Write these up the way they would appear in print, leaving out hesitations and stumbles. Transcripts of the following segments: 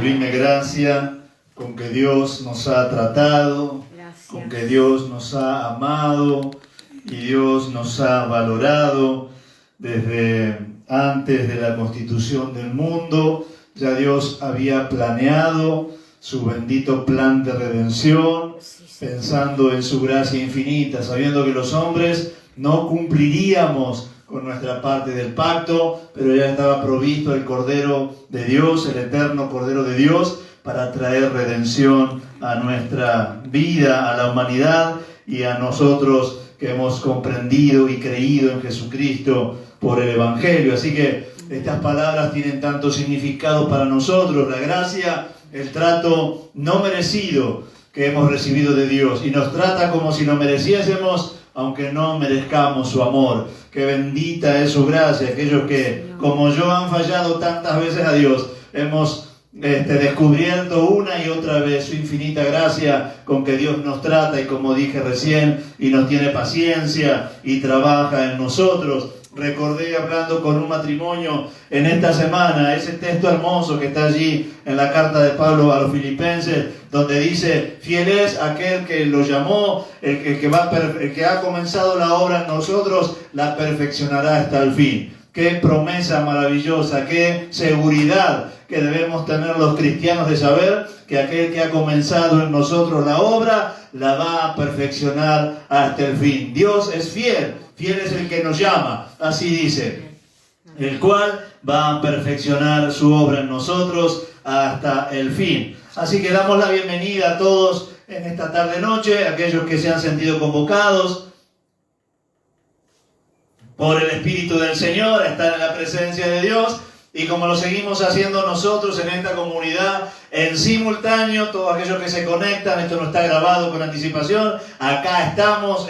sublime gracia con que Dios nos ha tratado, con que Dios nos ha amado y Dios nos ha valorado desde antes de la constitución del mundo. Ya Dios había planeado su bendito plan de redención, pensando en su gracia infinita, sabiendo que los hombres no cumpliríamos con nuestra parte del pacto, pero ya estaba provisto el Cordero de Dios, el eterno Cordero de Dios, para traer redención a nuestra vida, a la humanidad y a nosotros que hemos comprendido y creído en Jesucristo por el Evangelio. Así que estas palabras tienen tanto significado para nosotros, la gracia, el trato no merecido que hemos recibido de Dios, y nos trata como si lo mereciésemos, aunque no merezcamos su amor. Qué bendita es su gracia. Aquellos que, como yo, han fallado tantas veces a Dios, hemos descubierto una y otra vez su infinita gracia con que Dios nos trata, y como dije recién, y nos tiene paciencia y trabaja en nosotros. Recordé hablando con un matrimonio en esta semana ese texto hermoso que está allí en la carta de Pablo a los Filipenses, donde dice: fiel es aquel que lo llamó, el que ha comenzado la obra en nosotros, la perfeccionará hasta el fin. Qué promesa maravillosa, qué seguridad que debemos tener los cristianos de saber que aquel que ha comenzado en nosotros la obra, la va a perfeccionar hasta el fin. Dios es fiel, fiel es el que nos llama, así dice, el cual va a perfeccionar su obra en nosotros hasta el fin. Así que damos la bienvenida a todos en esta tarde-noche, aquellos que se han sentido convocados por el Espíritu del Señor a estar en la presencia de Dios. Y como lo seguimos haciendo nosotros en esta comunidad, en simultáneo, todos aquellos que se conectan, esto no está grabado con anticipación, acá estamos,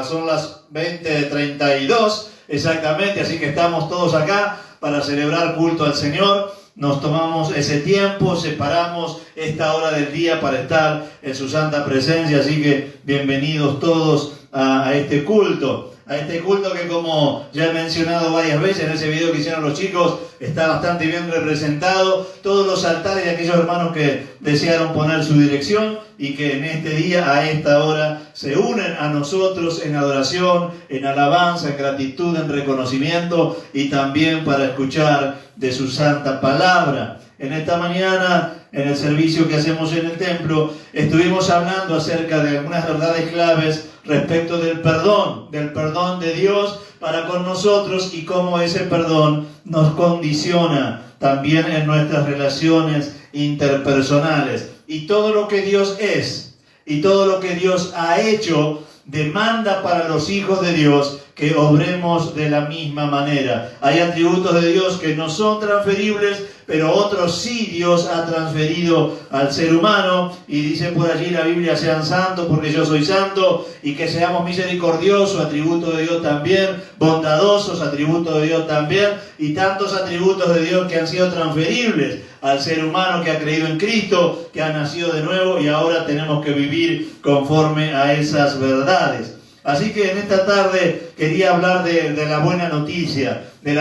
son las 20:32 exactamente, así que estamos todos acá para celebrar culto al Señor. Nos tomamos ese tiempo, separamos esta hora del día para estar en su santa presencia, así que bienvenidos todos a este culto. A este culto que, como ya he mencionado varias veces en ese video que hicieron los chicos, está bastante bien representado. Todos los altares de aquellos hermanos que desearon poner su dirección y que en este día, a esta hora, se unen a nosotros en adoración, en alabanza, en gratitud, en reconocimiento y también para escuchar de su santa palabra. En esta mañana, en el servicio que hacemos en el templo, estuvimos hablando acerca de algunas verdades claves respecto del perdón de Dios para con nosotros y cómo ese perdón nos condiciona también en nuestras relaciones interpersonales. Y todo lo que Dios es y todo lo que Dios ha hecho demanda para los hijos de Dios que obremos de la misma manera. Hay atributos de Dios que no son transferibles, pero otros sí Dios ha transferido al ser humano, y dice por allí la Biblia: sean santos porque yo soy santo, y que seamos misericordiosos, atributo de Dios también, bondadosos, atributo de Dios también, y tantos atributos de Dios que han sido transferibles al ser humano que ha creído en Cristo, que ha nacido de nuevo, y ahora tenemos que vivir conforme a esas verdades. Así que en esta tarde quería hablar de la buena noticia, del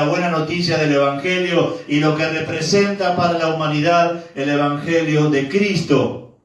Evangelio y lo que representa para la humanidad el Evangelio de Cristo.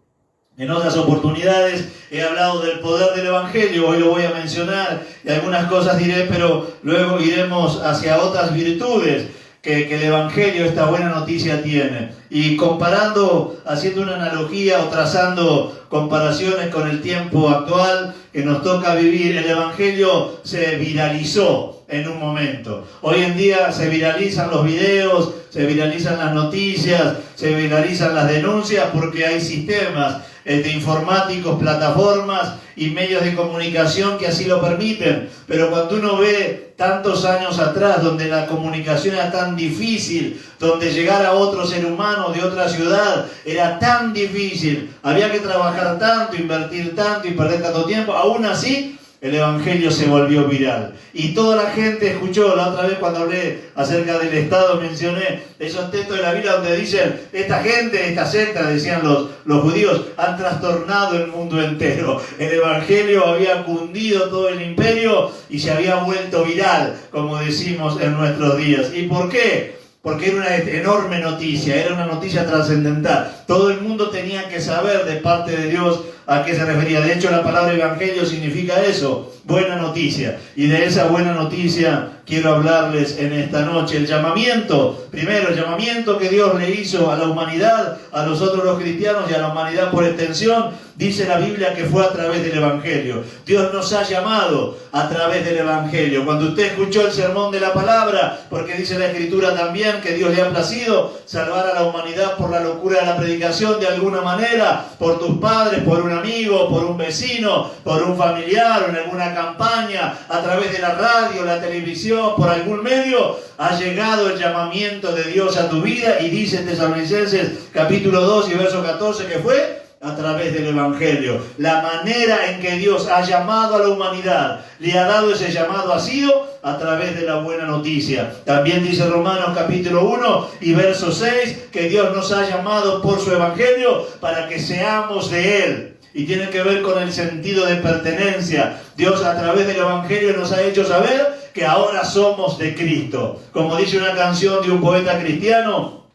En otras oportunidades he hablado del poder del Evangelio, hoy lo voy a mencionar y algunas cosas diré, pero luego iremos hacia otras virtudes que el Evangelio, esta buena noticia, tiene. Y comparando, haciendo una analogía o trazando comparaciones con el tiempo actual que nos toca vivir, el Evangelio se viralizó en un momento. Hoy en día se viralizan los videos, se viralizan las noticias, se viralizan las denuncias, porque hay sistemas informáticos, plataformas y medios de comunicación que así lo permiten. Pero cuando uno ve tantos años atrás, donde la comunicación era tan difícil, donde llegar a otro ser humano de otra ciudad era tan difícil, había que trabajar tanto, invertir tanto y perder tanto tiempo, aún así el Evangelio se volvió viral. Y toda la gente escuchó. La otra vez cuando hablé acerca del Estado mencioné esos textos de la Biblia donde dicen: esta gente, esta secta, decían los judíos, han trastornado el mundo entero. El Evangelio había cundido todo el imperio y se había vuelto viral, como decimos en nuestros días. ¿Y por qué? porque era una enorme noticia, era una noticia trascendental. Todo el mundo tenía que saber de parte de Dios a qué se refería. De hecho, la palabra evangelio significa eso, buena noticia. Y de esa buena noticia quiero hablarles en esta noche. El llamamiento, primero, el llamamiento que Dios le hizo a la humanidad, a nosotros los cristianos y a la humanidad por extensión, dice la Biblia que fue a través del evangelio. Dios nos ha llamado a través del evangelio. Cuando usted escuchó el sermón de la palabra, porque dice la Escritura también que Dios le ha placido salvar a la humanidad por la locura de la predicación de alguna manera, por tus padres, por un amigo, por un vecino, por un familiar, o en alguna campaña, a través de la radio, la televisión, por algún medio, ha llegado el llamamiento de Dios a tu vida, y dice en Tesalonicenses capítulo 2 y verso 14 que fue a través del evangelio. La manera en que Dios ha llamado a la humanidad, le ha dado ese llamado, ha sido a través de la buena noticia. También dice Romanos capítulo 1 y verso 6 que Dios nos ha llamado por su evangelio para que seamos de Él. Y tiene que ver con el sentido de pertenencia. Dios a través del evangelio nos ha hecho saber que ahora somos de Cristo. Como dice una canción de un poeta cristiano,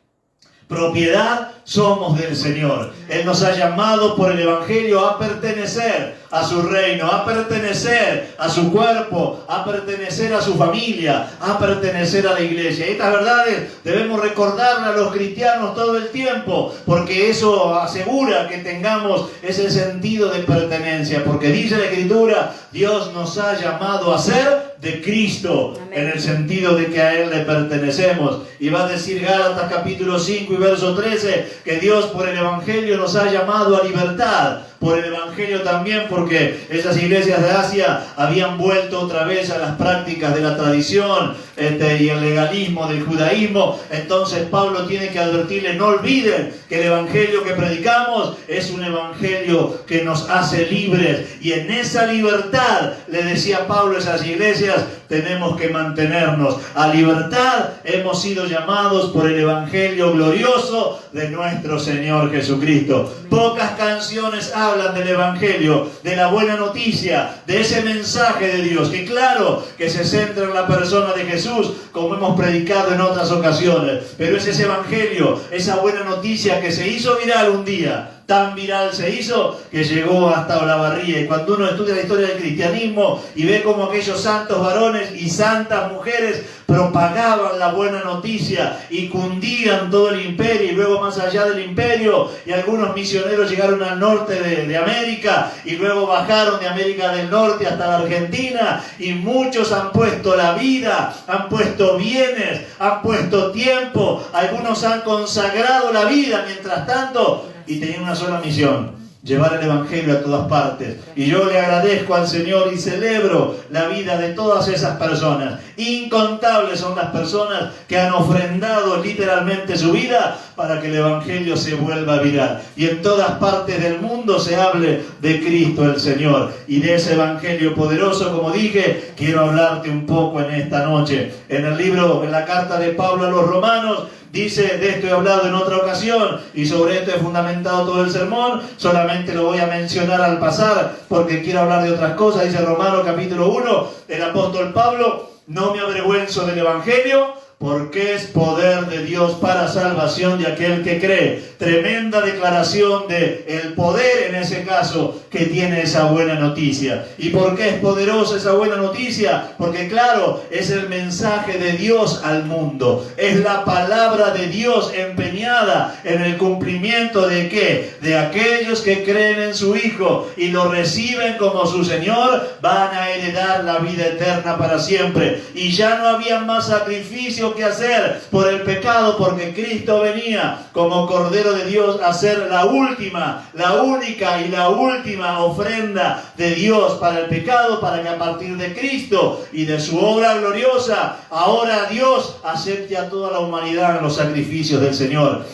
propiedad somos del Señor. Él nos ha llamado por el evangelio a pertenecer a su reino, a pertenecer a su cuerpo, a pertenecer a su familia, a pertenecer a la iglesia. Y estas verdades debemos recordarlas a los cristianos todo el tiempo, porque eso asegura que tengamos ese sentido de pertenencia, porque dice la Escritura, Dios nos ha llamado a ser de Cristo. Amén. En el sentido de que a Él le pertenecemos. Y va a decir Gálatas capítulo 5 y verso 13 que Dios por el evangelio nos ha llamado a libertad. Por el evangelio también, porque esas iglesias de Asia habían vuelto otra vez a las prácticas de la tradición y el legalismo del judaísmo. Entonces Pablo tiene que advertirle, no olviden que el evangelio que predicamos es un evangelio que nos hace libres, y en esa libertad, le decía Pablo a esas iglesias, tenemos que mantenernos. A libertad hemos sido llamados por el evangelio glorioso de nuestro Señor Jesucristo. Pocas canciones hablan del evangelio, de la buena noticia, de ese mensaje de Dios, que claro que se centra en la persona de Jesús, como hemos predicado en otras ocasiones, pero es ese evangelio, esa buena noticia que se hizo viral un día. Tan viral se hizo que llegó hasta Olavarría. Y cuando uno estudia la historia del cristianismo y ve cómo aquellos santos varones y santas mujeres propagaban la buena noticia y cundían todo el imperio, y luego más allá del imperio, y algunos misioneros llegaron al norte de América, y luego bajaron de América del Norte hasta la Argentina, y muchos han puesto la vida, han puesto bienes, han puesto tiempo, algunos han consagrado la vida mientras tanto, y tenían una sola misión: llevar el evangelio a todas partes. Y yo le agradezco al Señor y celebro la vida de todas esas personas. Incontables son las personas que han ofrendado literalmente su vida para que el evangelio se vuelva viral y en todas partes del mundo se hable de Cristo el Señor. Y de ese evangelio poderoso, como dije, quiero hablarte un poco en esta noche. En el libro, en la carta de Pablo a los Romanos, dice, de esto he hablado en otra ocasión y sobre esto he fundamentado todo el sermón, solamente lo voy a mencionar al pasar porque quiero hablar de otras cosas. Dice Romanos capítulo 1, el apóstol Pablo, no me avergüenzo del evangelio, porque es poder de Dios para salvación de aquel que cree. Tremenda declaración de el poder, en ese caso, que tiene esa buena noticia. ¿Y por qué es poderosa esa buena noticia? Porque claro, es el mensaje de Dios al mundo. Es la palabra de Dios empeñada en el cumplimiento de ¿qué? De aquellos que creen en su Hijo y lo reciben como su Señor, van a heredar la vida eterna para siempre. Y ya no había más sacrificio que hacer por el pecado, porque Cristo venía como Cordero de Dios a ser la última, la única y la última ofrenda de Dios para el pecado, para que a partir de Cristo y de su obra gloriosa, ahora Dios acepte a toda la humanidad en los sacrificios del Señor.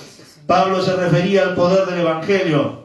Pablo se refería al poder del evangelio,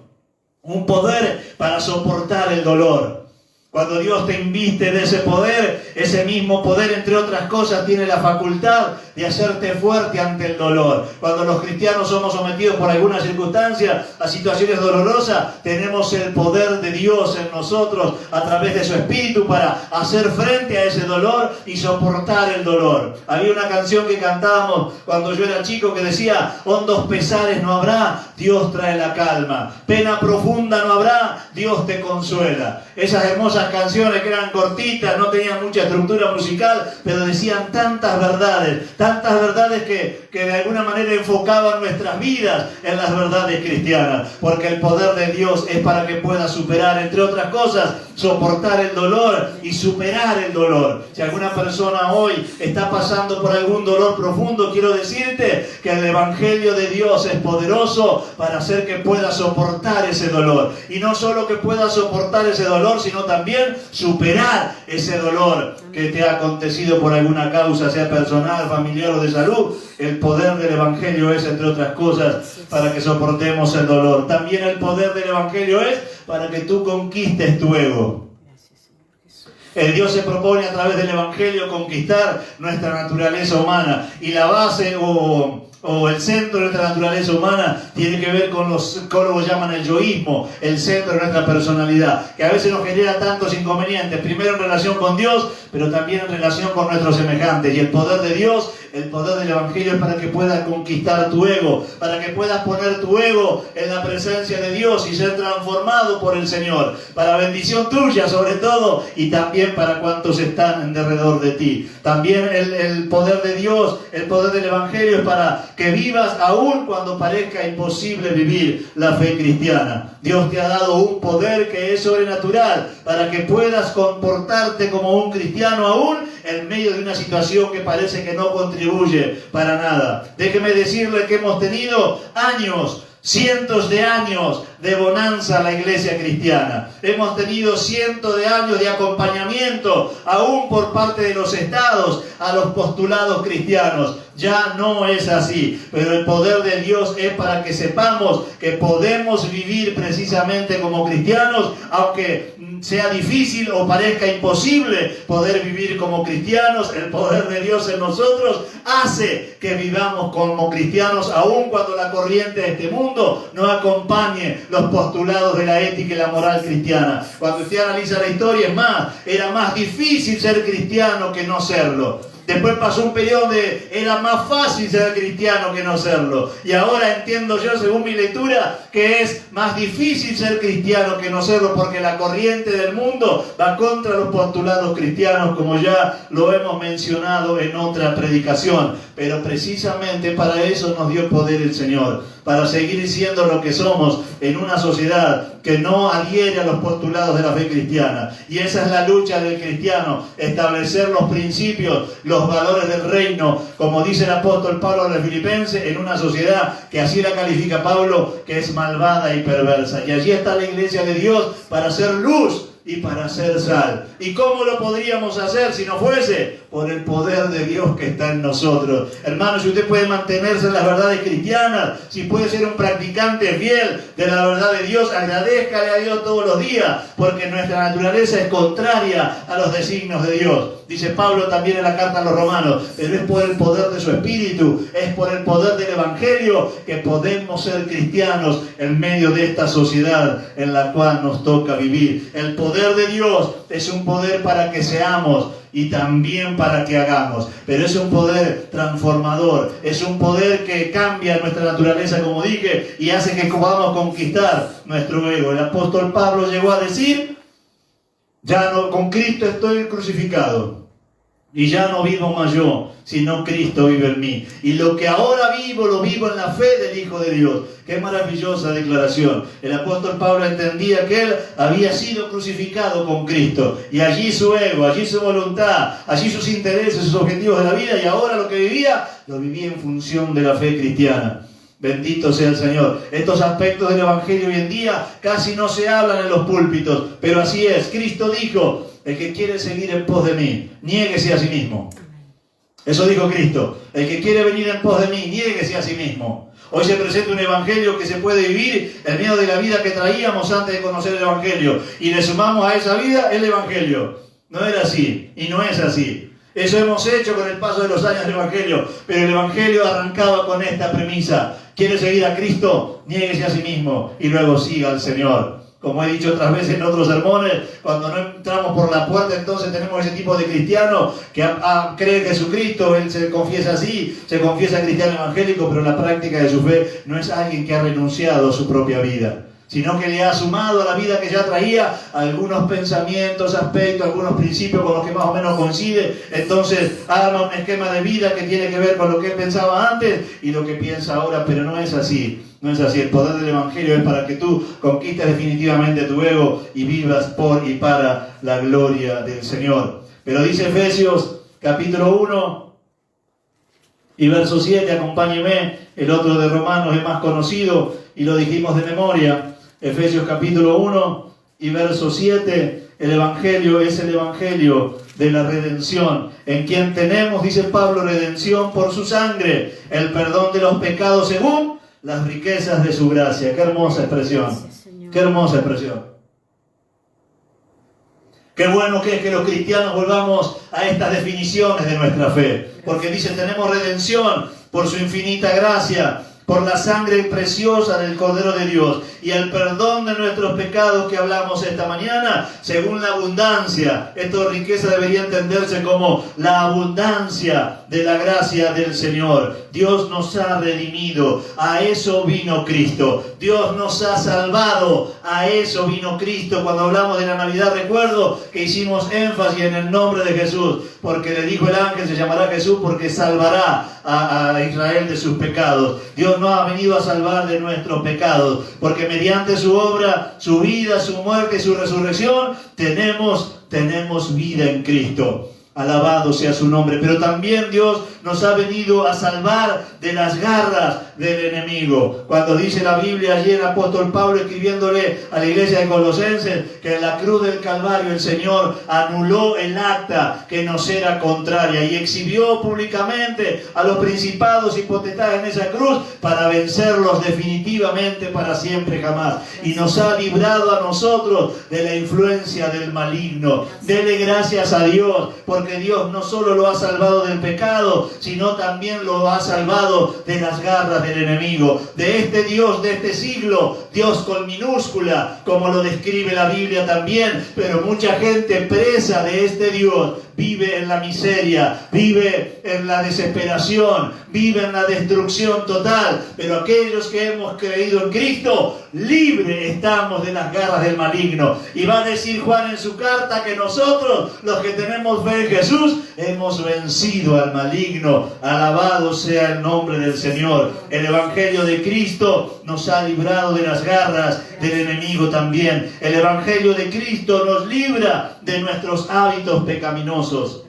un poder para soportar el dolor. Cuando Dios te inviste de ese poder, ese mismo poder, entre otras cosas, tiene la facultad de hacerte fuerte ante el dolor. Cuando los cristianos somos sometidos por alguna circunstancia a situaciones dolorosas, tenemos el poder de Dios en nosotros a través de su Espíritu para hacer frente a ese dolor y soportar el dolor. Había una canción que cantábamos cuando yo era chico que decía: hondos pesares no habrá, Dios trae la calma. Pena profunda no habrá, Dios te consuela. Esas hermosas canciones que eran cortitas, no tenían mucha estructura musical, pero decían tantas verdades que de alguna manera enfocaban nuestras vidas en las verdades cristianas, porque el poder de Dios es para que puedas superar, entre otras cosas, soportar el dolor y superar el dolor. Si alguna persona hoy está pasando por algún dolor profundo, quiero decirte que el Evangelio de Dios es poderoso para hacer que puedas soportar ese dolor. Y no solo que puedas soportar ese dolor, sino también superar ese dolor que te ha acontecido por alguna causa, sea personal, familiar o de salud. El poder del Evangelio es, entre otras cosas, para que soportemos el dolor. También el poder del Evangelio es para que tú conquistes tu ego. El Dios se propone a través del Evangelio conquistar nuestra naturaleza humana. Y la base o el centro de nuestra naturaleza humana tiene que ver con los psicólogos llaman el yoísmo, el centro de nuestra personalidad, que a veces nos genera tantos inconvenientes, primero en relación con Dios, pero también en relación con nuestros semejantes. Y el poder de Dios, el poder del Evangelio es para que puedas conquistar tu ego, para que puedas poner tu ego en la presencia de Dios y ser transformado por el Señor, para bendición tuya sobre todo, y también para cuantos están en derredor de ti. También el poder de Dios, el poder del Evangelio es para que vivas aún cuando parezca imposible vivir la fe cristiana. Dios te ha dado un poder que es sobrenatural para que puedas comportarte como un cristiano aún en medio de una situación que parece que no contribuye para nada. Déjeme decirle que hemos tenido años, cientos de años de bonanza a la iglesia cristiana. Hemos tenido cientos de años de acompañamiento, aún por parte de los estados, a los postulados cristianos. Ya no es así, pero el poder de Dios es para que sepamos que podemos vivir precisamente como cristianos, aunque sea difícil o parezca imposible poder vivir como cristianos. El poder de Dios en nosotros hace que vivamos como cristianos, aun cuando la corriente de este mundo no acompañe los postulados de la ética y la moral cristiana. Cuando usted analiza la historia, era más difícil ser cristiano que no serlo. Después pasó un periodo donde era más fácil ser cristiano que no serlo. Y ahora entiendo yo, según mi lectura, que es más difícil ser cristiano que no serlo, porque la corriente del mundo va contra los postulados cristianos, como ya lo hemos mencionado en otra predicación. Pero precisamente para eso nos dio poder el Señor, para seguir siendo lo que somos en una sociedad que no adhiere a los postulados de la fe cristiana. Y esa es la lucha del cristiano, establecer los principios, los valores del reino, como dice el apóstol Pablo a los Filipenses, en una sociedad que así la califica Pablo, que es malvada y perversa. Y allí está la iglesia de Dios para hacer luz y para hacer sal. ¿Y cómo lo podríamos hacer si no fuese por el poder de Dios que está en nosotros? Hermanos, si usted puede mantenerse en las verdades cristianas, si puede ser un practicante fiel de la verdad de Dios, agradézcale a Dios todos los días, porque nuestra naturaleza es contraria a los designios de Dios. Dice Pablo también en la carta a los Romanos, pero es por el poder de su Espíritu, es por el poder del Evangelio que podemos ser cristianos en medio de esta sociedad en la cual nos toca vivir. El poder de Dios es un poder para que seamos y también para que hagamos, pero es un poder transformador, es un poder que cambia nuestra naturaleza, como dije, y hace que podamos conquistar nuestro ego. El apóstol Pablo llegó a decir: ya no, con Cristo estoy crucificado, y ya no vivo más yo, sino Cristo vive en mí. Y lo que ahora vivo, lo vivo en la fe del Hijo de Dios. ¡Qué maravillosa declaración! El apóstol Pablo entendía que él había sido crucificado con Cristo. Y allí su ego, allí su voluntad, allí sus intereses, sus objetivos de la vida. Y ahora lo que vivía, lo vivía en función de la fe cristiana. Bendito sea el Señor. Estos aspectos del Evangelio hoy en día casi no se hablan en los púlpitos. Pero así es. Cristo dijo: el que quiere seguir en pos de mí, niéguese a sí mismo. Eso dijo Cristo. El que quiere venir en pos de mí, niéguese a sí mismo. Hoy se presenta un evangelio que se puede vivir en medio de la vida que traíamos antes de conocer el evangelio. Y le sumamos a esa vida el evangelio. No era así y no es así. Eso hemos hecho con el paso de los años del evangelio. Pero el evangelio arrancaba con esta premisa. ¿Quiere seguir a Cristo? Niéguese a sí mismo y luego siga al Señor. Como he dicho otras veces en otros sermones, cuando no entramos por la puerta, entonces tenemos ese tipo de cristiano que cree en Jesucristo, él se confiesa así, se confiesa cristiano evangélico, pero en la práctica de su fe no es alguien que ha renunciado a su propia vida, sino que le ha sumado a la vida que ya traía algunos pensamientos, aspectos, algunos principios con los que más o menos coincide. Entonces arma un esquema de vida que tiene que ver con lo que él pensaba antes y lo que piensa ahora, pero no es así. No es así. El poder del evangelio es para que tú conquistes definitivamente tu ego y vivas por y para la gloria del Señor. Pero dice Efesios capítulo 1 y verso 7, acompáñeme, el otro de Romanos es más conocido y lo dijimos de memoria. Efesios capítulo 1 y verso 7, el evangelio es el evangelio de la redención, en quien tenemos, dice Pablo, redención por su sangre, el perdón de los pecados según las riquezas de su gracia. Qué hermosa expresión. Qué hermosa expresión. Qué bueno que es que los cristianos volvamos a estas definiciones de nuestra fe. Porque dice, tenemos redención por su infinita gracia, por la sangre preciosa del Cordero de Dios y el perdón de nuestros pecados que hablamos esta mañana, según la abundancia. Esto de riqueza debería entenderse como la abundancia de la gracia del Señor. Dios nos ha redimido, a eso vino Cristo. Dios nos ha salvado, a eso vino Cristo. Cuando hablamos de la Navidad, recuerdo que hicimos énfasis en el nombre de Jesús, porque le dijo el ángel, se llamará Jesús porque salvará a Israel de sus pecados. Dios no ha venido a salvar de nuestros pecados, porque mediante su obra, su vida, su muerte y su resurrección, tenemos vida en Cristo. Alabado sea su nombre. Pero también Dios nos ha venido a salvar de las garras del enemigo. Cuando dice la Biblia allí el apóstol Pablo escribiéndole a la iglesia de Colosenses que en la cruz del Calvario el Señor anuló el acta que nos era contraria y exhibió públicamente a los principados y potestades en esa cruz para vencerlos definitivamente para siempre jamás. Y nos ha librado a nosotros de la influencia del maligno. Dele gracias a Dios, porque Dios no solo lo ha salvado del pecado, sino también lo ha salvado de las garras del enemigo, de este Dios de este siglo, Dios con minúscula, como lo describe la Biblia también. Pero mucha gente presa de este Dios vive en la miseria, vive en la desesperación, vive en la destrucción total. Pero aquellos que hemos creído en Cristo, libre estamos de las garras del maligno. Y va a decir Juan en su carta que nosotros, los que tenemos fe en Jesús, hemos vencido al maligno. Alabado sea el nombre del Señor. El evangelio de Cristo nos ha librado de las garras del enemigo también. El evangelio de Cristo nos libra de nuestros hábitos pecaminosos.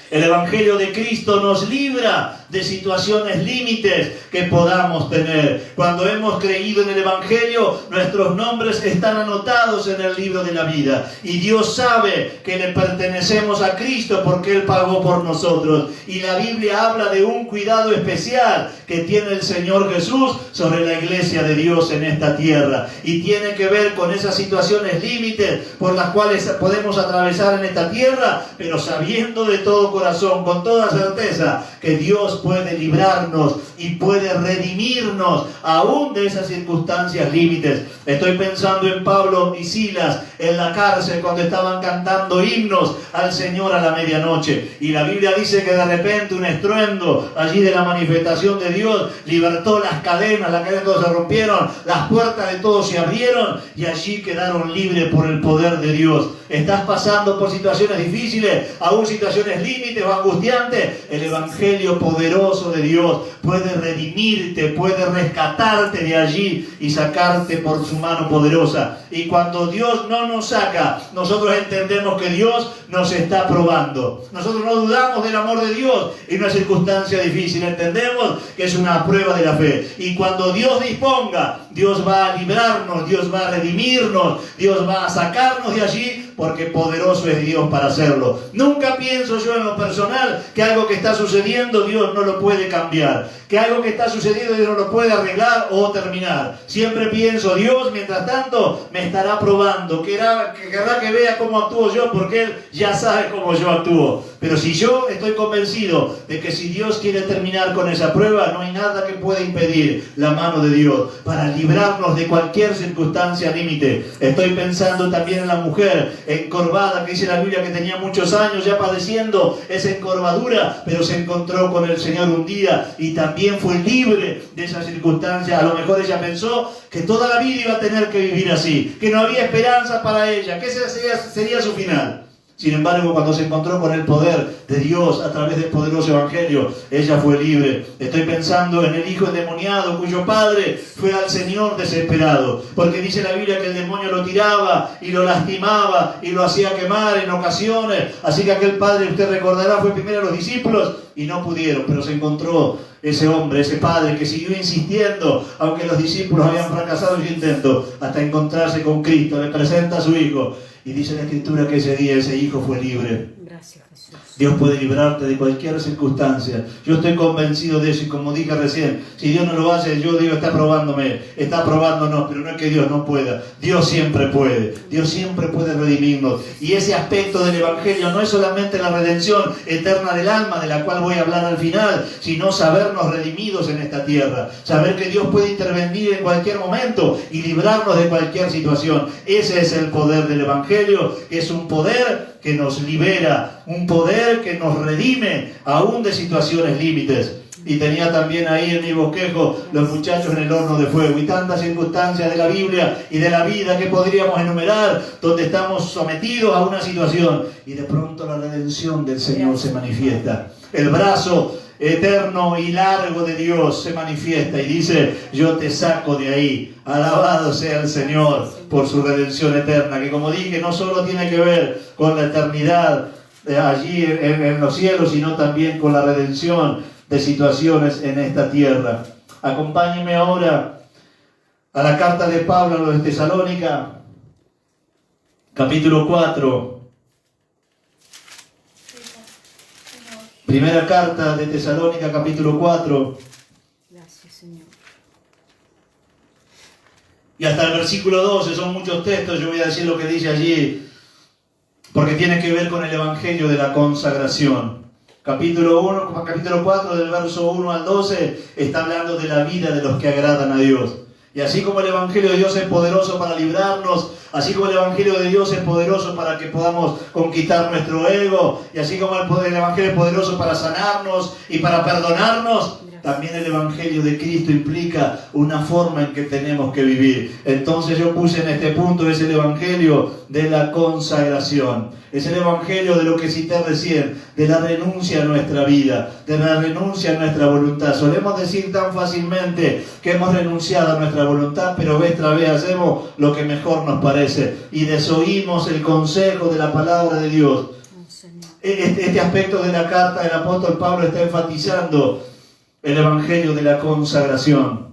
El evangelio de Cristo nos libra de situaciones límites que podamos tener. Cuando hemos creído en el evangelio, nuestros nombres están anotados en el libro de la vida. Y Dios sabe que le pertenecemos a Cristo porque Él pagó por nosotros. Y la Biblia habla de un cuidado especial que tiene el Señor Jesús sobre la iglesia de Dios en esta tierra. Y tiene que ver con esas situaciones límites por las cuales podemos atravesar en esta tierra, pero sabiendo de todo corazón, con toda certeza, que Dios puede librarnos y puede redimirnos aún de esas circunstancias límites. Estoy pensando en Pablo y Silas en la cárcel cuando estaban cantando himnos al Señor a la medianoche. Y la Biblia dice que de repente un estruendo allí de la manifestación de Dios libertó las cadenas de todos se rompieron, las puertas de todos se abrieron y allí quedaron libres por el poder de Dios. Estás pasando por situaciones difíciles, aún situaciones límites o angustiantes. El evangelio poderoso de Dios puede redimirte, puede rescatarte de allí y sacarte por su mano poderosa. Y cuando Dios no nos saca, nosotros entendemos que Dios nos está probando. Nosotros no dudamos del amor de Dios en una circunstancia difícil. Entendemos que es una prueba de la fe. Y cuando Dios disponga Dios va a librarnos, Dios va a redimirnos, Dios va a sacarnos de allí, porque poderoso es Dios para hacerlo. Nunca pienso yo en lo personal que algo que está sucediendo Dios no lo puede cambiar, que algo que está sucediendo Dios no lo puede arreglar o terminar. Siempre pienso, Dios mientras tanto me estará probando, querrá que vea cómo actúo yo, porque Él ya sabe cómo yo actúo. Pero si yo estoy convencido de que si Dios quiere terminar con esa prueba, no hay nada que pueda impedir la mano de Dios para librarnos de cualquier circunstancia límite. Estoy pensando también en la mujer encorvada, que dice la Biblia que tenía muchos años ya padeciendo esa encorvadura, pero se encontró con el Señor un día y también fue libre de esa circunstancia. A lo mejor ella pensó que toda la vida iba a tener que vivir así, que no había esperanza para ella, que ese sería su final. Sin embargo, cuando se encontró con el poder de Dios a través del poderoso evangelio, ella fue libre. Estoy pensando en el hijo endemoniado cuyo padre fue al Señor desesperado, porque dice la Biblia que el demonio lo tiraba y lo lastimaba y lo hacía quemar en ocasiones. Así que aquel padre, usted recordará, fue primero a los discípulos y no pudieron, pero se encontró ese hombre, ese padre que siguió insistiendo, aunque los discípulos habían fracasado en su intento, hasta encontrarse con Cristo. Le presenta a su hijo. Y dice la Escritura que ese día ese hijo fue libre. Gracias, Jesús. Dios puede librarte de cualquier circunstancia. Yo estoy convencido de eso y como dije recién, si Dios no lo hace, yo digo, está probándome, está probándonos, pero no es que Dios no pueda. Dios siempre puede redimirnos. Y ese aspecto del Evangelio no es solamente la redención eterna del alma, de la cual voy a hablar al final, sino sabernos redimidos en esta tierra. Saber que Dios puede intervenir en cualquier momento y librarnos de cualquier situación. Ese es el poder del Evangelio, es un poder que nos libera, un poder que nos redime aún de situaciones límites. Y tenía también ahí en mi bosquejo los muchachos en el horno de fuego y tantas circunstancias de la Biblia y de la vida que podríamos enumerar donde estamos sometidos a una situación y de pronto la redención del Señor se manifiesta. El brazo eterno y largo de Dios se manifiesta y dice, yo te saco de ahí. Alabado sea el Señor por su redención eterna, que como dije no solo tiene que ver con la eternidad allí en los cielos, sino también con la redención de situaciones en esta tierra. Acompáñenme ahora a la carta de Pablo a los de Tesalónica, capítulo 4. Primera carta de Tesalónica, capítulo 4. Gracias, Señor. Y hasta el versículo 12, son muchos textos, yo voy a decir lo que dice allí, porque tiene que ver con el Evangelio de la consagración. Capítulo 4, del verso 1 al 12, está hablando de la vida de los que agradan a Dios. Y así como el Evangelio de Dios es poderoso para librarnos, así como el Evangelio de Dios es poderoso para que podamos conquistar nuestro ego, y así como el Evangelio es poderoso para sanarnos y para perdonarnos, también el Evangelio de Cristo implica una forma en que tenemos que vivir. Entonces yo puse en este punto, es el Evangelio de la consagración. Es el Evangelio de lo que cité recién, de la renuncia a nuestra vida, de la renuncia a nuestra voluntad. Solemos decir tan fácilmente que hemos renunciado a nuestra voluntad, pero vez tras vez hacemos lo que mejor nos parece y desoímos el consejo de la palabra de Dios. Este aspecto de la carta del apóstol Pablo está enfatizando el Evangelio de la consagración.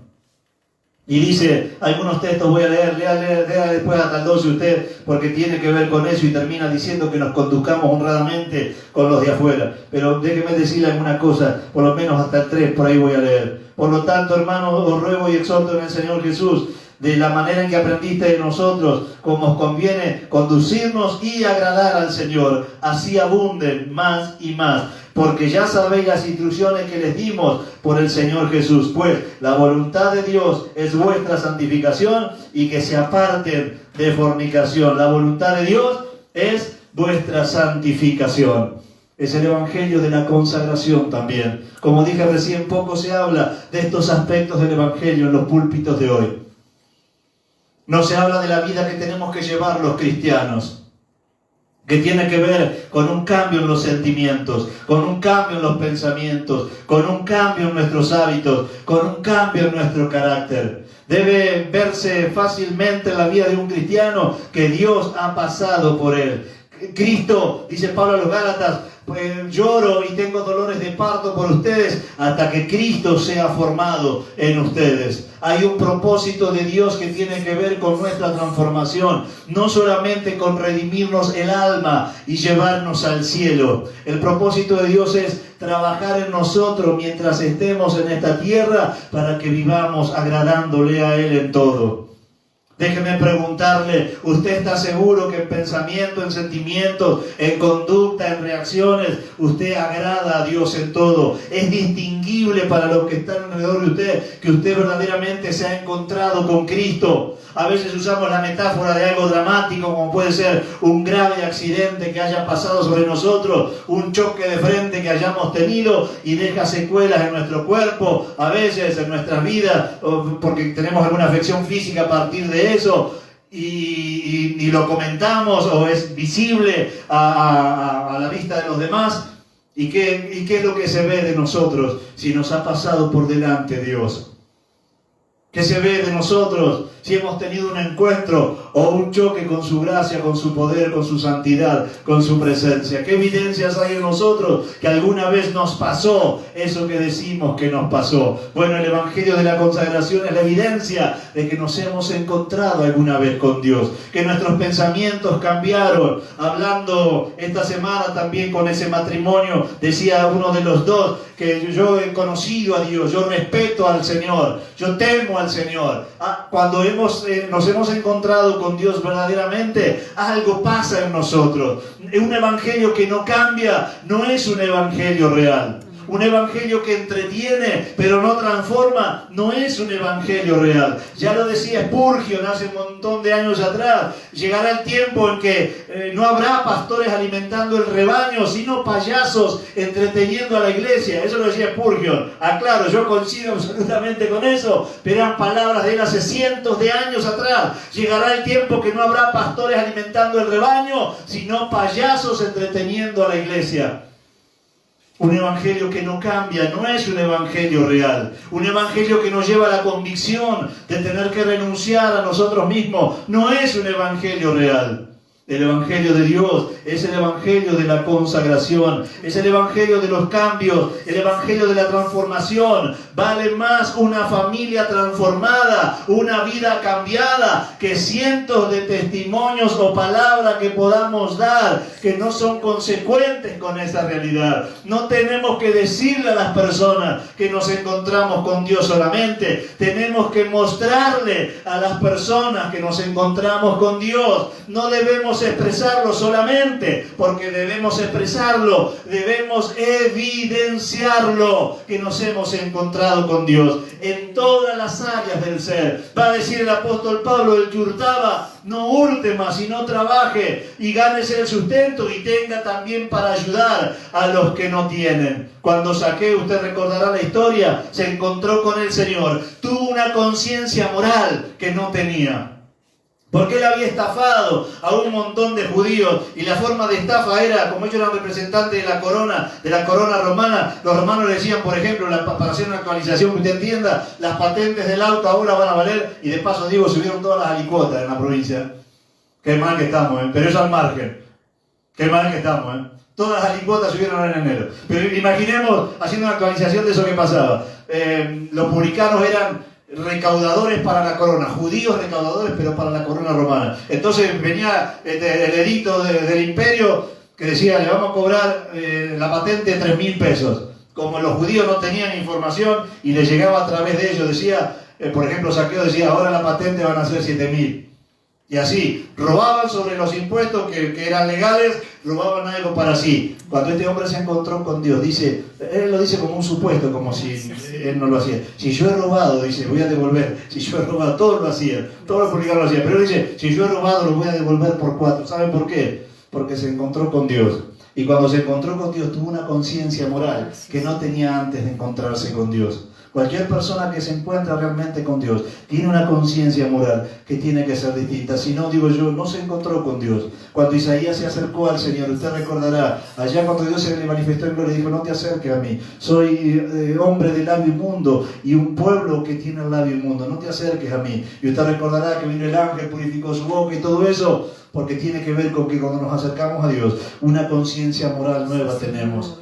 Y dice, algunos textos voy a leer, lea después hasta el 12 usted, porque tiene que ver con eso y termina diciendo que nos conduzcamos honradamente con los de afuera. Pero déjeme decirle alguna cosa, por lo menos hasta el 3, por ahí voy a leer. Por lo tanto, hermanos, os ruego y exhorto en el Señor Jesús, de la manera en que aprendiste de nosotros, como os conviene conducirnos y agradar al Señor, así abunden más y más. Porque ya sabéis las instrucciones que les dimos por el Señor Jesús. Pues la voluntad de Dios es vuestra santificación y que se aparten de fornicación. La voluntad de Dios es vuestra santificación. Es el Evangelio de la consagración también. Como dije recién, poco se habla de estos aspectos del Evangelio en los púlpitos de hoy. No se habla de la vida que tenemos que llevar los cristianos, que tiene que ver con un cambio en los sentimientos, con un cambio en los pensamientos, con un cambio en nuestros hábitos, con un cambio en nuestro carácter. Debe verse fácilmente en la vida de un cristiano que Dios ha pasado por él. Cristo, dice Pablo a los Gálatas, lloro y tengo dolores de parto por ustedes hasta que Cristo sea formado en ustedes. Hay un propósito de Dios que tiene que ver con nuestra transformación, no solamente con redimirnos el alma y llevarnos al cielo. El propósito de Dios es trabajar en nosotros mientras estemos en esta tierra para que vivamos agradándole a Él en todo. Déjeme preguntarle, ¿usted está seguro que en pensamiento, en sentimientos, en conducta, en reacciones, usted agrada a Dios en todo? ¿Es distinguible para los que están alrededor de usted que usted verdaderamente se ha encontrado con Cristo? A veces usamos la metáfora de algo dramático, como puede ser un grave accidente que haya pasado sobre nosotros, un choque de frente que hayamos tenido y deja secuelas en nuestro cuerpo, a veces en nuestras vidas, porque tenemos alguna afección física a partir de eso, y lo comentamos o es visible a la vista de los demás. ¿Y qué es lo que se ve de nosotros si nos ha pasado por delante Dios? ¿Qué se ve de nosotros si hemos tenido un encuentro o un choque con su gracia, con su poder, con su santidad, con su presencia? ¿Qué evidencias hay en nosotros que alguna vez nos pasó eso que decimos que nos pasó? Bueno, el Evangelio de la consagración es la evidencia de que nos hemos encontrado alguna vez con Dios, que nuestros pensamientos cambiaron. Hablando esta semana también con ese matrimonio, decía uno de los dos que yo he conocido a Dios, yo respeto al Señor, yo temo al Señor. Cuando nos hemos encontrado con Dios verdaderamente, algo pasa en nosotros. Un evangelio que no cambia no es un evangelio real. Un evangelio que entretiene pero no transforma no es un evangelio real. Ya lo decía Spurgeon hace un montón de años atrás. Llegará el tiempo en que no habrá pastores alimentando el rebaño, sino payasos entreteniendo a la iglesia. Eso lo decía Spurgeon. Claro, yo coincido absolutamente con eso, pero eran palabras de él hace cientos de años atrás. Llegará el tiempo que no habrá pastores alimentando el rebaño, sino payasos entreteniendo a la iglesia. Un evangelio que no cambia no es un evangelio real. Un evangelio que nos lleva a la convicción de tener que renunciar a nosotros mismos no es un evangelio real. El evangelio de Dios es el evangelio de la consagración, es el evangelio de los cambios, el evangelio de la transformación. Vale más una familia transformada, una vida cambiada, que cientos de testimonios o palabras que podamos dar que no son consecuentes con esa realidad. No tenemos que decirle a las personas que nos encontramos con Dios solamente, tenemos que mostrarle a las personas que nos encontramos con Dios. No debemos expresarlo solamente, porque debemos expresarlo, debemos evidenciarlo que nos hemos encontrado con Dios en todas las áreas del ser. Va a decir el apóstol Pablo: el que hurtaba, no hurte más, sino trabaje y gánese el sustento y tenga también para ayudar a los que no tienen. Cuando Zaqueo, usted recordará la historia, se encontró con el Señor, tuvo una conciencia moral que no tenía. Porque él había estafado a un montón de judíos y la forma de estafa era, como ellos eran representantes de la corona romana, los romanos le decían, por ejemplo, para hacer una actualización que usted entienda, las patentes del auto ahora van a valer, y de paso digo, subieron todas las alicuotas en la provincia. Qué mal que estamos, pero eso al margen. Qué mal que estamos, Todas las alicuotas subieron ahora en enero. Pero imaginemos haciendo una actualización de eso que pasaba. Los publicanos eran recaudadores para la corona, judíos recaudadores pero para la corona romana. Entonces venía el edicto del imperio que decía: le vamos a cobrar la patente 3.000 pesos. Como los judíos no tenían información y les llegaba a través de ellos, decía, por ejemplo, Zaqueo decía: ahora la patente van a ser 7.000. Y así, robaban sobre los impuestos que eran legales, robaban algo para sí. Cuando este hombre se encontró con Dios, dice, él lo dice como un supuesto, como si él no lo hacía. Si yo he robado, dice, voy a devolver. Si yo he robado, todos lo hacían, todos los publicanos lo hacían. Pero él dice, si yo he robado, lo voy a devolver por 4. ¿Saben por qué? Porque se encontró con Dios. Y cuando se encontró con Dios, tuvo una conciencia moral que no tenía antes de encontrarse con Dios. Cualquier persona que se encuentra realmente con Dios tiene una conciencia moral que tiene que ser distinta. Si no, digo yo, no se encontró con Dios. Cuando Isaías se acercó al Señor, usted recordará, allá cuando Dios se le manifestó en gloria, dijo: no te acerques a mí, soy hombre de labio inmundo y un pueblo que tiene el labio inmundo, no te acerques a mí. Y usted recordará que vino el ángel, purificó su boca y todo eso, porque tiene que ver con que cuando nos acercamos a Dios, una conciencia moral nueva tenemos.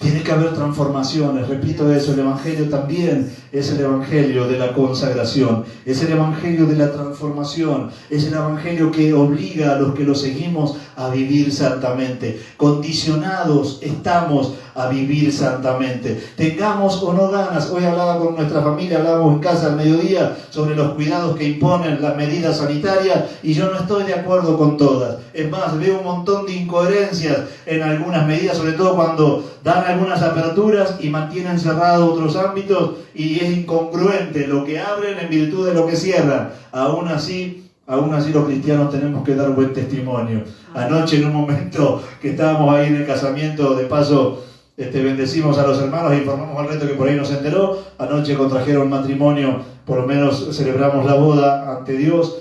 Tiene que haber transformaciones, repito eso, el Evangelio también es el Evangelio de la consagración, es el Evangelio de la transformación, es el Evangelio que obliga a los que lo seguimos a vivir santamente. Condicionados estamos a vivir santamente. Tengamos o no ganas, hoy hablaba con nuestra familia, hablábamos en casa al mediodía sobre los cuidados que imponen las medidas sanitarias y yo no estoy de acuerdo con todas. Es más, veo un montón de incoherencias en algunas medidas, sobre todo cuando dan algunas aperturas y mantienen cerrados otros ámbitos y es incongruente lo que abren en virtud de lo que cierran. Aún así los cristianos tenemos que dar buen testimonio. Anoche en un momento que estábamos ahí en el casamiento, de paso bendecimos a los hermanos e informamos al resto que por ahí no se enteró. Anoche contrajeron matrimonio, por lo menos celebramos la boda ante Dios,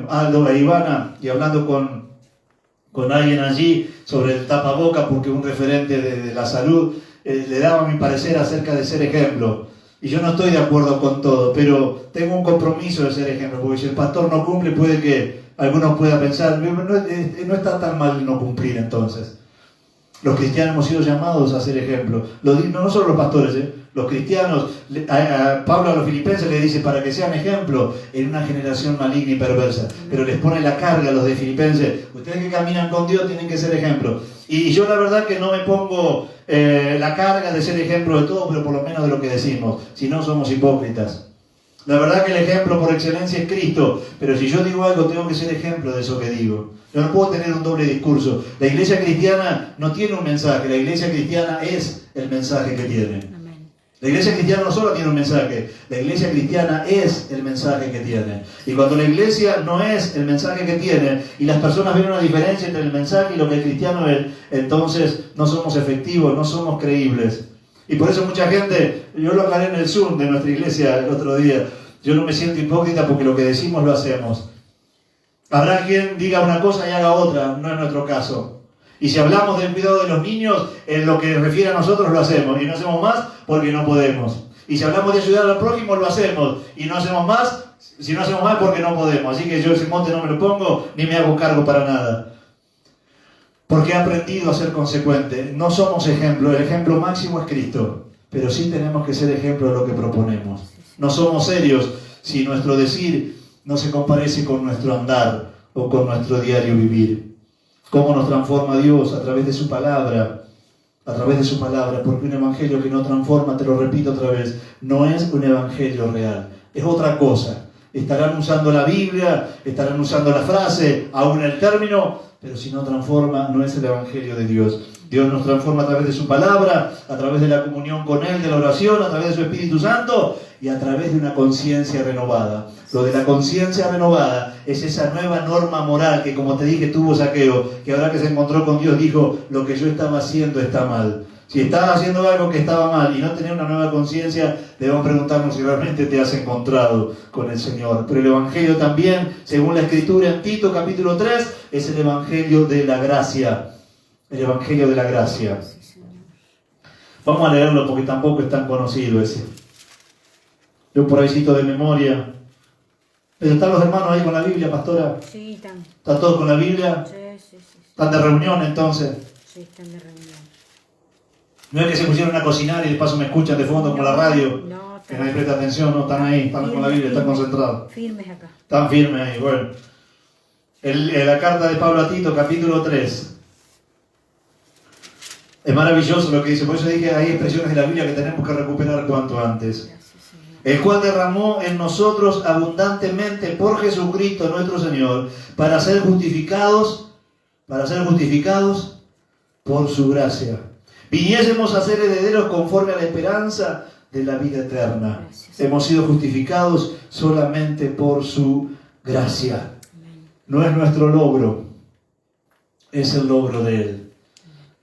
Aldo e Ivana, y hablando con alguien allí sobre el tapaboca, porque un referente de la salud le daba mi parecer acerca de ser ejemplo. Y yo no estoy de acuerdo con todo, pero tengo un compromiso de ser ejemplo, porque si el pastor no cumple, puede que algunos puedan pensar, no está tan mal no cumplir entonces. Los cristianos hemos sido llamados a ser ejemplo. No solo los pastores, los cristianos. Pablo a los filipenses le dice para que sean ejemplo en una generación maligna y perversa. Pero les pone la carga a los de Filipenses. Ustedes que caminan con Dios tienen que ser ejemplo. Y yo la verdad que no me pongo la carga de ser ejemplo de todo, pero por lo menos de lo que decimos. Si no, somos hipócritas. La verdad que el ejemplo por excelencia es Cristo, pero si yo digo algo tengo que ser ejemplo de eso que digo. Yo no puedo tener un doble discurso. La iglesia cristiana no tiene un mensaje, la iglesia cristiana es el mensaje que tiene. Amén. La iglesia cristiana no solo tiene un mensaje, la iglesia cristiana es el mensaje que tiene. Y cuando la iglesia no es el mensaje que tiene y las personas ven una diferencia entre el mensaje y lo que el cristiano es, entonces no somos efectivos, no somos creíbles. Y por eso mucha gente, yo lo aclaré en el Zoom de nuestra iglesia el otro día, yo no me siento hipócrita porque lo que decimos lo hacemos. Habrá quien diga una cosa y haga otra, no es nuestro caso. Y si hablamos del cuidado de los niños, en lo que refiere a nosotros lo hacemos, y no hacemos más porque no podemos. Y si hablamos de ayudar al prójimo lo hacemos, y no hacemos más, si no hacemos más porque no podemos. Así que yo ese monte no me lo pongo, ni me hago cargo para nada. Porque he aprendido a ser consecuente. No somos ejemplo, el ejemplo máximo es Cristo, pero sí tenemos que ser ejemplo de lo que proponemos. No somos serios si nuestro decir no se comparece con nuestro andar o con nuestro diario vivir. ¿Cómo nos transforma Dios? A través de su palabra, porque un evangelio que no transforma, te lo repito otra vez, no es un evangelio real, es otra cosa. Estarán usando la Biblia, estarán usando la frase, aún el término, pero si no transforma, no es el evangelio de Dios. Dios nos transforma a través de su palabra, a través de la comunión con Él, de la oración, a través de su Espíritu Santo y a través de una conciencia renovada. Lo de la conciencia renovada es esa nueva norma moral que, como te dije, tuvo Zaqueo, que ahora que se encontró con Dios dijo, lo que yo estaba haciendo está mal. Si estabas haciendo algo que estaba mal y no tenías una nueva conciencia, debemos preguntarnos si realmente te has encontrado con el Señor. Pero el Evangelio también, según la Escritura en Tito capítulo 3, es el Evangelio de la gracia. El Evangelio de la gracia. Vamos a leerlo porque tampoco es tan conocido ese. Yo por ahí cito de memoria. ¿Pero están los hermanos ahí con la Biblia, pastora? Sí, están. ¿Están todos con la Biblia? Sí. ¿Están de reunión entonces? Sí, están de reunión. No es que se pusieron a cocinar y de paso me escuchan de fondo con la radio. No, que nadie presta atención, no, están ahí, están con la Biblia, están concentrados. Firmes acá. Están firmes ahí, bueno. La carta de Pablo a Tito, capítulo 3. Es maravilloso lo que dice, por eso dije, hay expresiones de la Biblia que tenemos que recuperar cuanto antes. El cual derramó en nosotros abundantemente por Jesucristo nuestro Señor, para ser justificados por su gracia. Viniésemos a ser herederos conforme a la esperanza de la vida eterna. Gracias. Hemos sido justificados solamente por su gracia. No es nuestro logro, es el logro de Él.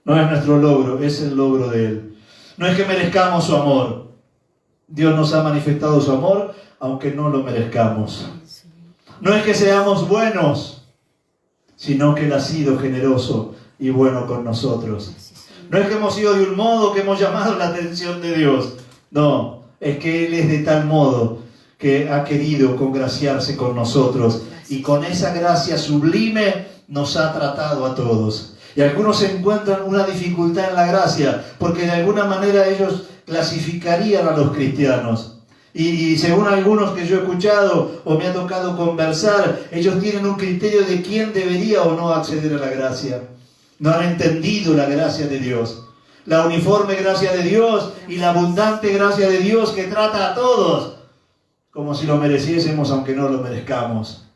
No es nuestro logro, es el logro de Él. No es que merezcamos su amor. Dios nos ha manifestado su amor, aunque no lo merezcamos. No es que seamos buenos, sino que Él ha sido generoso y bueno con nosotros. No es que hemos sido de un modo que hemos llamado la atención de Dios. No, es que Él es de tal modo que ha querido congraciarse con nosotros. Y con esa gracia sublime nos ha tratado a todos. Y algunos encuentran una dificultad en la gracia, porque de alguna manera ellos clasificarían a los cristianos. Y según algunos que yo he escuchado o me ha tocado conversar, ellos tienen un criterio de quién debería o no acceder a la gracia. No han entendido la gracia de Dios. La uniforme gracia de Dios y la abundante gracia de Dios que trata a todos como si lo mereciésemos aunque no lo merezcamos.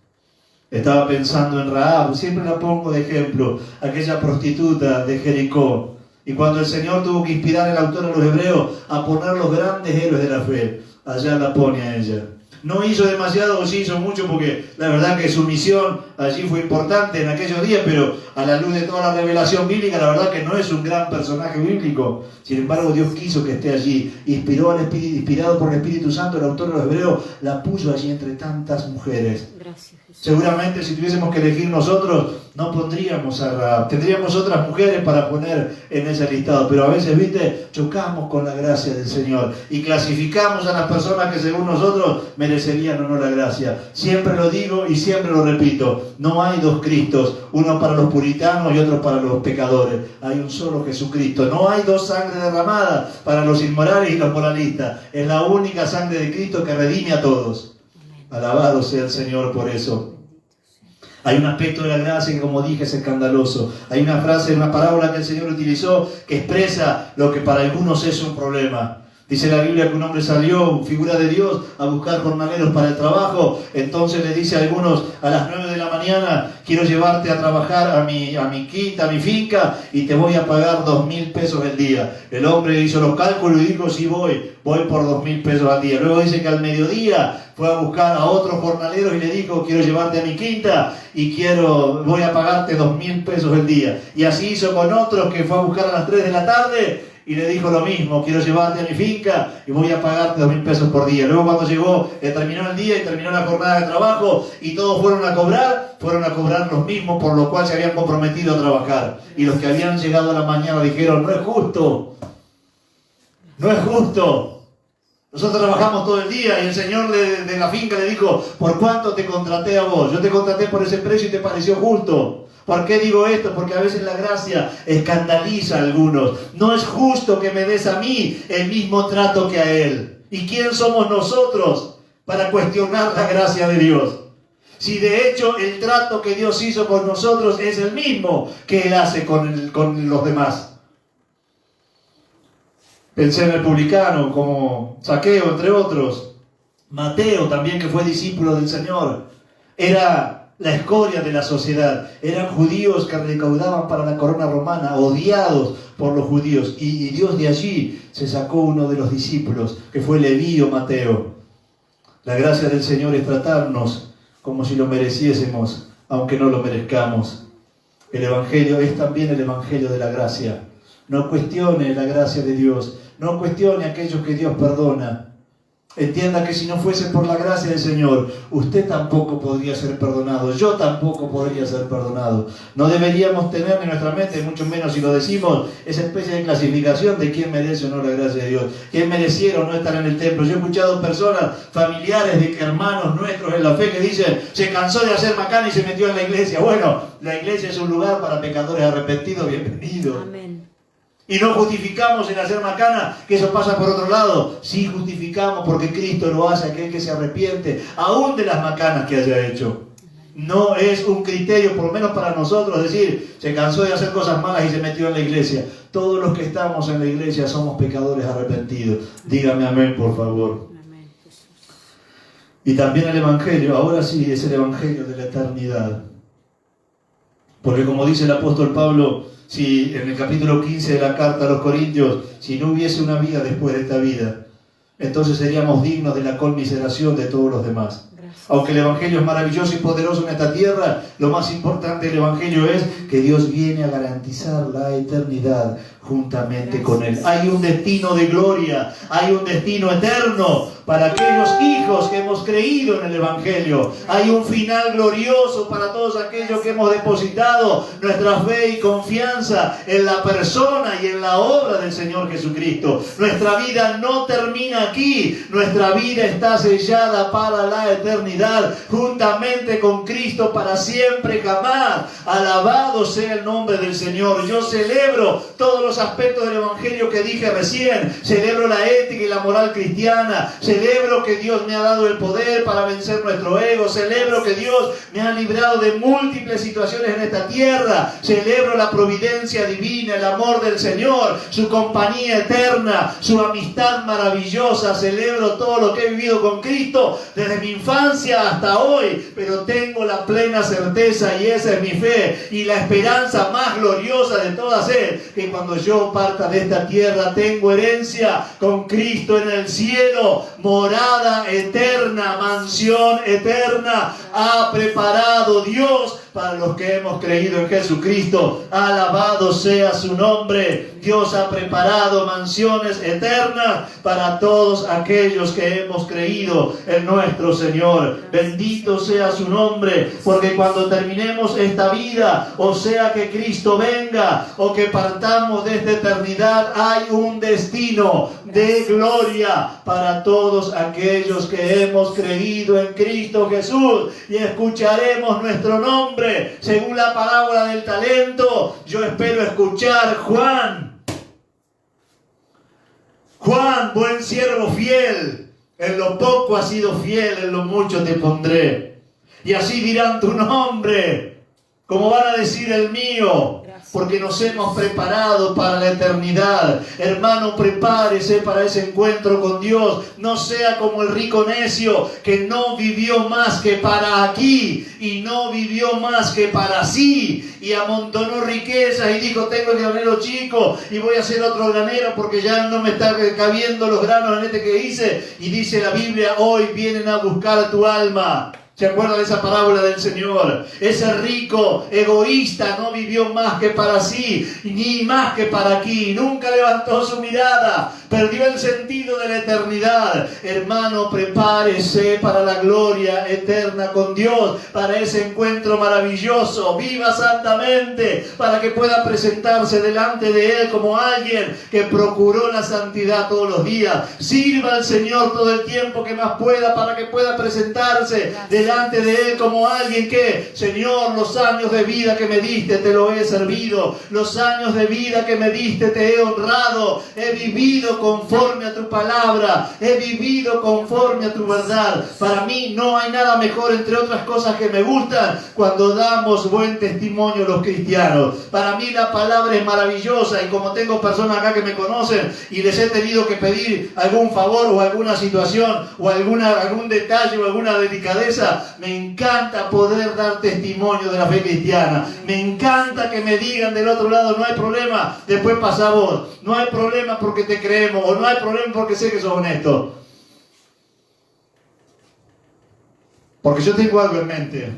Estaba pensando en Rahab, siempre la pongo de ejemplo, aquella prostituta de Jericó. Y cuando el Señor tuvo que inspirar al autor a los hebreos a poner los grandes héroes de la fe, allá la pone a ella. No hizo demasiado o sí hizo mucho, porque la verdad que su misión allí fue importante en aquellos días, pero a la luz de toda la revelación bíblica, la verdad que no es un gran personaje bíblico. Sin embargo, Dios quiso que esté allí. Inspirado por el Espíritu Santo, el autor de los hebreos la puso allí entre tantas mujeres. Gracias, Jesús. Seguramente si tuviésemos que elegir nosotros, no pondríamos a Rahab. Tendríamos otras mujeres para poner en ese listado, pero a veces, viste, chocamos con la gracia del Señor y clasificamos a las personas que según nosotros merecerían o no la gracia. Siempre lo digo y siempre lo repito, no hay dos Cristos, uno para los puritanos y otro para los pecadores. Hay un solo Jesucristo. No hay dos sangres derramadas para los inmorales y los moralistas. Es la única sangre de Cristo que redime a todos. Alabado sea el Señor por eso. Hay un aspecto de la gracia que, como dije, es escandaloso. Hay una frase, una parábola que el Señor utilizó que expresa lo que para algunos es un problema. Dice la Biblia que un hombre salió, figura de Dios, a buscar jornaleros para el trabajo. Entonces le dice a algunos a las 9 de la mañana, quiero llevarte a trabajar a mi quinta, a mi finca, y te voy a pagar 2.000 pesos el día. El hombre hizo los cálculos y dijo, sí voy por 2.000 pesos al día. Luego dice que al mediodía fue a buscar a otros jornaleros y le dijo, quiero llevarte a mi quinta y voy a pagarte 2.000 pesos el día. Y así hizo con otros que fue a buscar a las 3 de la tarde y le dijo lo mismo, quiero llevarte a mi finca y voy a pagarte 2.000 pesos por día. Luego cuando llegó, terminó el día y terminó la jornada de trabajo y todos fueron a cobrar los mismos por lo cual se habían comprometido a trabajar. Y los que habían llegado a la mañana dijeron, no es justo, no es justo. Nosotros trabajamos todo el día y el señor de la finca le dijo, ¿por cuánto te contraté a vos? Yo te contraté por ese precio y te pareció justo. ¿Por qué digo esto? Porque a veces la gracia escandaliza a algunos. No es justo que me des a mí el mismo trato que a él. ¿Y quién somos nosotros para cuestionar la gracia de Dios? Si de hecho el trato que Dios hizo con nosotros es el mismo que Él hace con los demás. Pensé en el publicano como Zaqueo, entre otros. Mateo también, que fue discípulo del Señor. Era la escoria de la sociedad. Eran judíos que recaudaban para la corona romana, odiados por los judíos. Y Dios de allí se sacó uno de los discípulos, que fue Leví o Mateo. La gracia del Señor es tratarnos como si lo mereciésemos, aunque no lo merezcamos. El Evangelio es también el Evangelio de la gracia. No cuestione la gracia de Dios. No cuestione a aquellos que Dios perdona. Entienda que si no fuese por la gracia del Señor, usted tampoco podría ser perdonado. Yo tampoco podría ser perdonado. No deberíamos tener en nuestra mente, mucho menos si lo decimos, esa especie de clasificación de quién merece o no la gracia de Dios. Quién mereciera o no estar en el templo. Yo he escuchado personas, familiares de hermanos nuestros en la fe, que dicen, se cansó de hacer macana y se metió en la iglesia. Bueno, la iglesia es un lugar para pecadores arrepentidos. Bienvenidos. Amén. Y no justificamos en hacer macana, que eso pasa por otro lado. Sí justificamos porque Cristo lo hace a aquel que se arrepiente, aún de las macanas que haya hecho. No es un criterio, por lo menos para nosotros, decir, se cansó de hacer cosas malas y se metió en la iglesia. Todos los que estamos en la iglesia somos pecadores arrepentidos. Dígame amén, por favor. Amén, Jesús. Y también el Evangelio, ahora sí, es el Evangelio de la eternidad. Porque como dice el apóstol Pablo, si en el capítulo 15 de la carta a los Corintios, si no hubiese una vida después de esta vida, entonces seríamos dignos de la conmiseración de todos los demás. Gracias. Aunque el Evangelio es maravilloso y poderoso en esta tierra, lo más importante del Evangelio es que Dios viene a garantizar la eternidad juntamente con Él. Hay un destino de gloria, hay un destino eterno para aquellos hijos que hemos creído en el Evangelio. Hay un final glorioso para todos aquellos que hemos depositado nuestra fe y confianza en la persona y en la obra del Señor Jesucristo. Nuestra vida no termina aquí, nuestra vida está sellada para la eternidad, juntamente con Cristo para siempre jamás. Alabado sea el nombre del Señor. Yo celebro todos los aspectos del Evangelio que dije recién. Celebro la ética y la moral cristiana. Celebro que Dios me ha dado el poder para vencer nuestro ego. Celebro que Dios me ha librado de múltiples situaciones en esta tierra. Celebro la providencia divina, el amor del Señor, su compañía eterna, su amistad maravillosa. Celebro todo lo que he vivido con Cristo desde mi infancia hasta hoy. Pero tengo la plena certeza, y esa es mi fe y la esperanza más gloriosa de todas, es que cuando yo parta de esta tierra tengo herencia con Cristo en el cielo. Morada eterna, mansión eterna ha preparado Dios para los que hemos creído en Jesucristo. Alabado sea su nombre. Dios ha preparado mansiones eternas para todos aquellos que hemos creído en nuestro Señor. Bendito sea su nombre, porque cuando terminemos esta vida, o sea que Cristo venga o que partamos de esta eternidad, hay un destino de gloria para todos aquellos que hemos creído en Cristo Jesús, y escucharemos nuestro nombre. Según la parábola del talento, yo espero escuchar: Juan, buen siervo fiel, en lo poco has sido fiel, en lo mucho te pondré. Y así dirán tu nombre, como van a decir el mío, porque nos hemos preparado para la eternidad. Hermano, prepárese para ese encuentro con Dios. No sea como el rico necio, que no vivió más que para aquí y no vivió más que para sí, y amontonó riquezas y dijo: tengo el granero chico y voy a hacer otro granero porque ya no me está cabiendo los granos en este que hice. Y dice la Biblia: hoy vienen a buscar tu alma. ¿Se acuerdan de esa parábola del Señor? Ese rico egoísta no vivió más que para sí, ni más que para aquí. Nunca levantó su mirada. Perdió el sentido de la eternidad. Hermano, prepárese para la gloria eterna con Dios, para ese encuentro maravilloso. Viva santamente para que pueda presentarse delante de Él como alguien que procuró la santidad todos los días. Sirva al Señor todo el tiempo que más pueda para que pueda presentarse delante de Él como alguien que: Señor, los años de vida que me diste te lo he servido. Los años de vida que me diste te he honrado. He vivido conforme a tu palabra. He vivido conforme a tu verdad. Para mí no hay nada mejor, entre otras cosas que me gustan, cuando damos buen testimonio los cristianos. Para mí la palabra es maravillosa, y como tengo personas acá que me conocen y les he tenido que pedir algún favor o alguna situación o algún detalle o alguna delicadeza, me encanta poder dar testimonio de la fe cristiana. Me encanta que me digan del otro lado: no hay problema, después pasa vos. No hay problema porque te creemos, o no hay problema porque sé que sos honesto. Porque yo tengo algo en mente.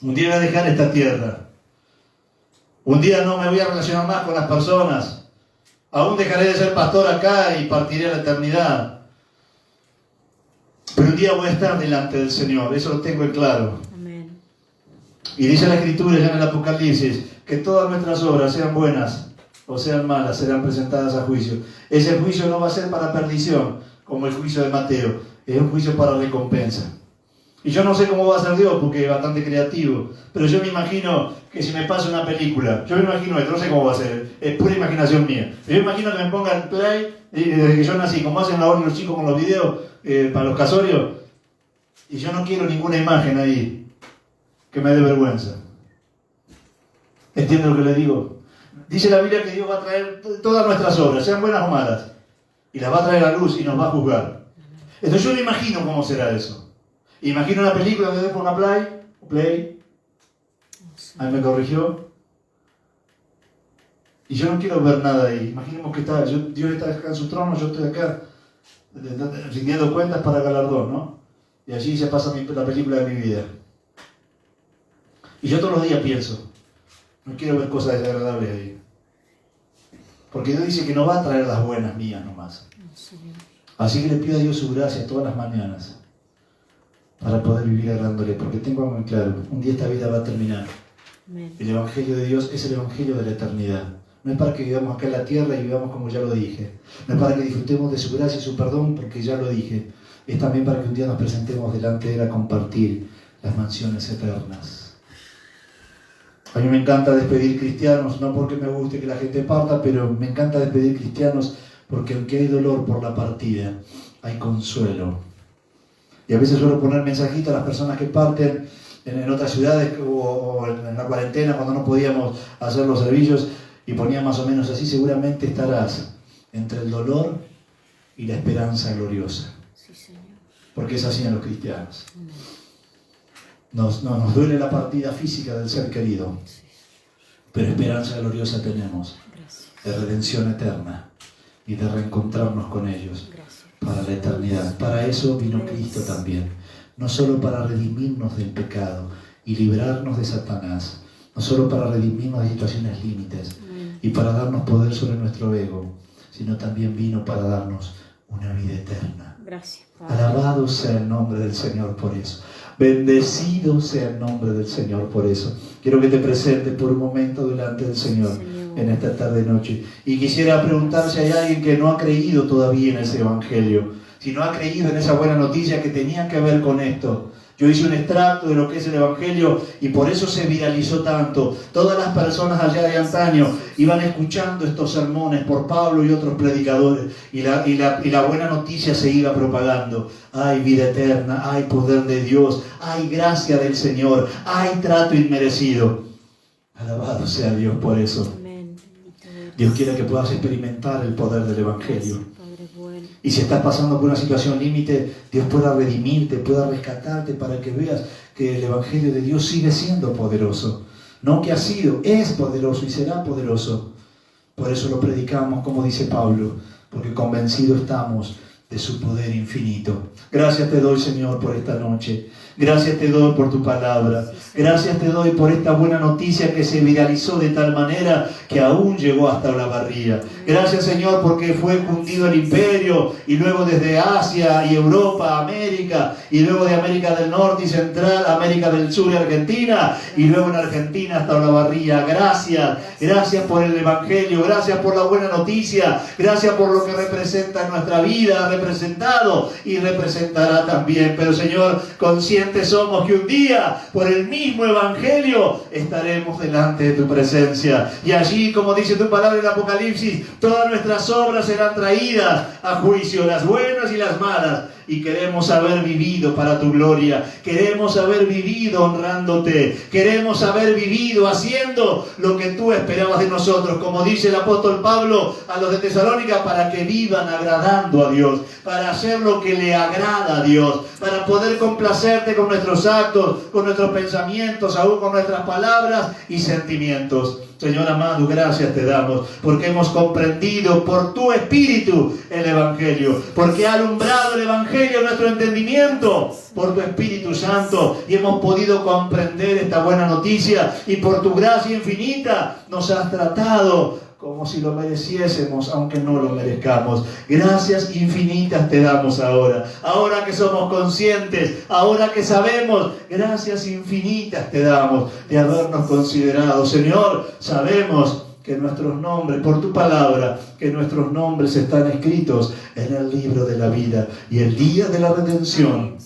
Un día voy a dejar esta tierra. Un día no me voy a relacionar más con las personas. Aún dejaré de ser pastor acá y partiré a la eternidad. Pero un día voy a estar delante del Señor, eso lo tengo en claro. Amén. Y dice la Escritura ya en el Apocalipsis que todas nuestras obras, sean buenas o sean malas, serán presentadas a juicio. Ese juicio no va a ser para perdición, como el juicio de Mateo, es un juicio para recompensa. Y yo no sé cómo va a ser Dios, porque es bastante creativo, pero yo me imagino que si me pasa una película, yo me imagino esto, no sé cómo va a ser, es pura imaginación mía. Yo me imagino que me pongan play, desde que yo nací, como hacen ahora los chicos con los videos para los casorios, y yo no quiero ninguna imagen ahí que me dé vergüenza. ¿Entienden lo que le digo? Dice la Biblia que Dios va a traer todas nuestras obras, sean buenas o malas, y las va a traer a luz y nos va a juzgar. Entonces yo me imagino cómo será eso. Imagino una película que dejo una play, ahí me corrigió, y yo no quiero ver nada ahí. Imaginemos que Dios está acá en su trono, yo estoy acá rindiendo cuentas para galardón, ¿no? Y allí se pasa la película de mi vida. Y yo todos los días pienso: no quiero ver cosas desagradables ahí. Porque Dios dice que no va a traer las buenas mías nomás. No, Señor. Así que le pido a Dios su gracia todas las mañanas para poder vivir agradándole, porque tengo algo muy claro, un día esta vida va a terminar. Amén. El Evangelio de Dios es el Evangelio de la eternidad. No es para que vivamos acá en la tierra y vivamos como ya lo dije. No es para que disfrutemos de su gracia y su perdón, porque ya lo dije. Es también para que un día nos presentemos delante de Él a compartir las mansiones eternas. A mí me encanta despedir cristianos, no porque me guste que la gente parta, pero me encanta despedir cristianos porque aunque hay dolor por la partida, hay consuelo. Y a veces suelo poner mensajitos a las personas que parten en otras ciudades o en la cuarentena cuando no podíamos hacer los servicios, y ponía más o menos así: seguramente estarás entre el dolor y la esperanza gloriosa. Sí, Señor. Porque es así en los cristianos. Amén. Nos duele la partida física del ser querido, Sí. pero esperanza gloriosa tenemos Gracias. de redención eterna y de reencontrarnos con ellos Gracias. para la eternidad. Para eso vino Cristo también, no solo para redimirnos del pecado y librarnos de Satanás, no solo para redimirnos de situaciones límites Amén. y para darnos poder sobre nuestro ego, sino también vino para darnos una vida eterna. Gracias, Padre. Alabado sea el nombre del Señor por eso. Bendecido sea el nombre del Señor por eso. Quiero que te presentes por un momento delante del Señor en esta tarde noche. Y quisiera preguntar si hay alguien que no ha creído todavía en ese Evangelio, si no ha creído en esa buena noticia que tenía que ver con esto. Yo hice un extracto de lo que es el Evangelio y por eso se viralizó tanto. Todas las personas allá de antaño iban escuchando estos sermones por Pablo y otros predicadores y la buena noticia se iba propagando. Hay vida eterna, hay poder de Dios, hay gracia del Señor, hay trato inmerecido. Alabado sea Dios por eso. Amén. Bendito eres. Dios quiere que puedas experimentar el poder del Evangelio. Gracias, Padre bueno. Y si estás pasando por una situación límite, Dios pueda redimirte, pueda rescatarte para que veas que el Evangelio de Dios sigue siendo poderoso. No que ha sido, es poderoso y será poderoso. Por eso lo predicamos, como dice Pablo, porque convencidos estamos de su poder infinito. Gracias te doy, Señor, por esta noche. Gracias te doy por tu palabra. Gracias te doy por esta buena noticia que se viralizó de tal manera que aún llegó hasta Olavarría. Gracias, Señor, porque fue cundido el imperio y luego desde Asia y Europa, América, y luego de América del Norte y Central, América del Sur y Argentina, y luego en Argentina hasta Olavarría. Gracias, gracias por el Evangelio, gracias por la buena noticia, gracias por lo que representa en nuestra vida, ha representado y representará también. Pero, Señor, conscientes somos que un día, por el mismo Evangelio, estaremos delante de tu presencia. Y allí, como dice tu palabra en Apocalipsis, todas nuestras obras serán traídas a juicio, las buenas y las malas. Y queremos haber vivido para tu gloria. Queremos haber vivido honrándote. Queremos haber vivido haciendo lo que tú esperabas de nosotros. Como dice el apóstol Pablo a los de Tesalónica, para que vivan agradando a Dios. Para hacer lo que le agrada a Dios. Para poder complacerte con nuestros actos, con nuestros pensamientos, aún con nuestras palabras y sentimientos. Señor amado, gracias te damos porque hemos comprendido por tu Espíritu el Evangelio, porque ha alumbrado el Evangelio nuestro entendimiento por tu Espíritu Santo y hemos podido comprender esta buena noticia y por tu gracia infinita nos has tratado como si lo mereciésemos, aunque no lo merezcamos. Gracias infinitas te damos ahora que somos conscientes, ahora que sabemos, gracias infinitas te damos de habernos considerado. Señor, sabemos que nuestros nombres, por tu palabra, que nuestros nombres están escritos en el libro de la vida y el día de la redención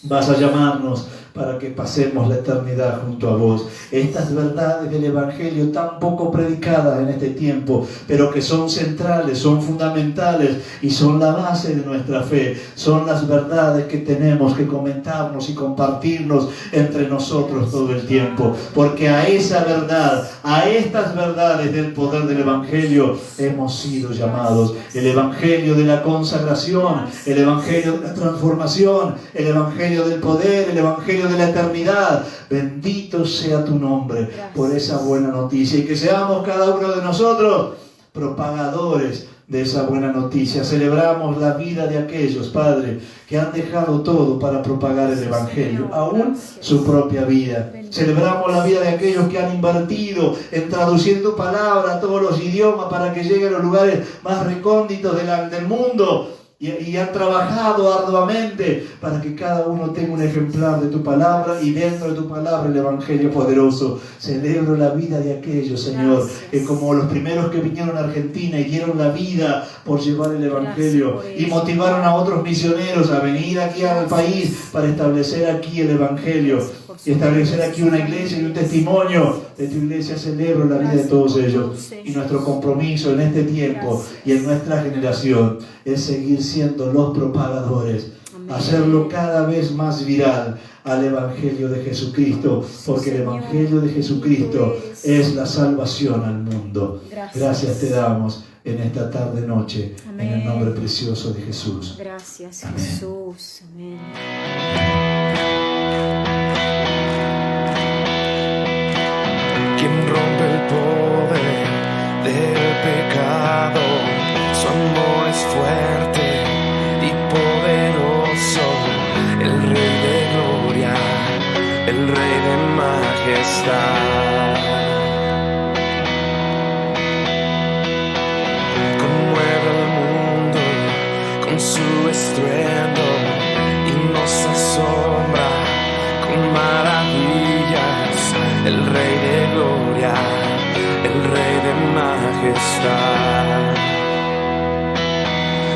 vas a llamarnos para que pasemos la eternidad junto a vos. Estas verdades del Evangelio tan poco predicadas en este tiempo, pero que son centrales, son fundamentales y son la base de nuestra fe. Son las verdades que tenemos que comentarnos y compartirnos entre nosotros todo el tiempo. Porque a esa verdad, a estas verdades del poder del Evangelio hemos sido llamados. El Evangelio de la consagración, el Evangelio de la transformación, el Evangelio del poder, el Evangelio de la eternidad. Bendito sea tu nombre por esa buena noticia y que seamos cada uno de nosotros propagadores de esa buena noticia. Celebramos la vida de aquellos, Padre, que han dejado todo para propagar el Evangelio, aún su propia vida. Celebramos la vida de aquellos que han invertido en traducir tu palabra a todos los idiomas para que llegue a los lugares más recónditos del mundo. Y han trabajado arduamente para que cada uno tenga un ejemplar de tu palabra y dentro de tu palabra el Evangelio poderoso. Celebro la vida de aquellos, Señor, que como los primeros que vinieron a Argentina y dieron la vida por llevar el Evangelio y motivaron a otros misioneros a venir aquí al país para establecer aquí el Evangelio y establecer aquí una iglesia y un testimonio de tu iglesia. Celebro la vida de todos ellos, y nuestro compromiso en este tiempo y en nuestra generación es seguir siendo los propagadores, hacerlo cada vez más viral al Evangelio de Jesucristo, porque el Evangelio de Jesucristo es la salvación al mundo. Gracias te damos en esta tarde noche, en el nombre precioso de Jesús. Gracias, Amén. Jesús. Amén. Quien rompe el poder del pecado, su amor es fuerte y poderoso, el Rey de gloria, el Rey de majestad. Conmueve el mundo con su estruendo y nos asombra con maravillas, el Rey de gloria, el Rey de majestad.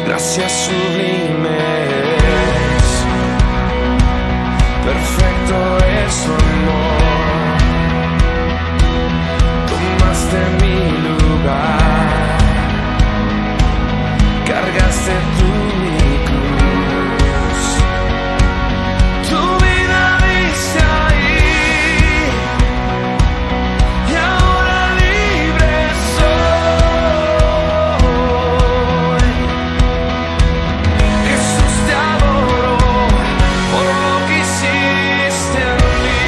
Gracias sublimes, perfecto es su amor. Tomaste mi lugar, cargaste tú mi cruz. Tu vida dice ahí, y ahora libre soy. Jesús, te adoro por lo que hiciste en mí.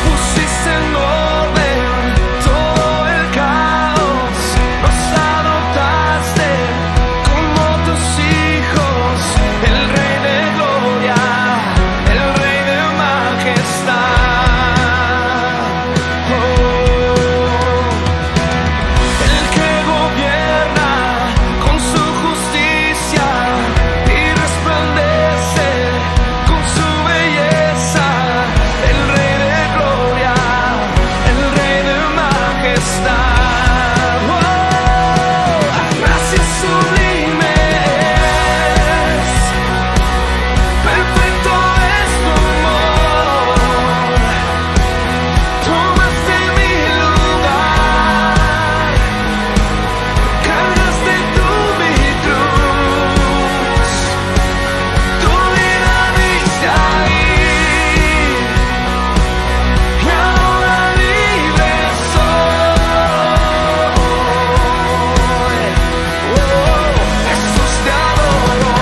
Pusiste en orden todo el caos, nos adoptaste como tus hijos, el Rey de gloria, el Rey de majestad. El que gobierna con su justicia y resplandece con su belleza, el Rey de gloria, el Rey de majestad. Gracias sublimes, perfecto es tu amor. Tomaste mi lugar, cargaste tú mi cruz. Tu vida diste ahí, y ahora libre soy. Jesús, te adoro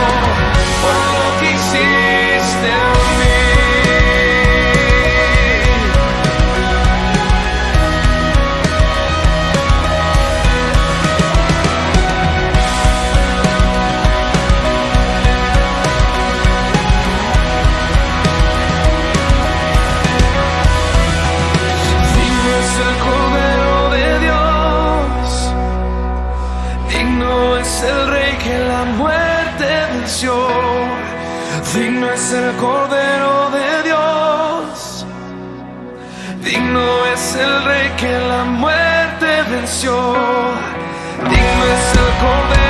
por lo que hiciste en mí. Digno es el Cordero de Dios, digno es el Rey que la muerte venció. Digno es el Cordero de Dios, digno es el Rey que la muerte venció. Digno es el Cordero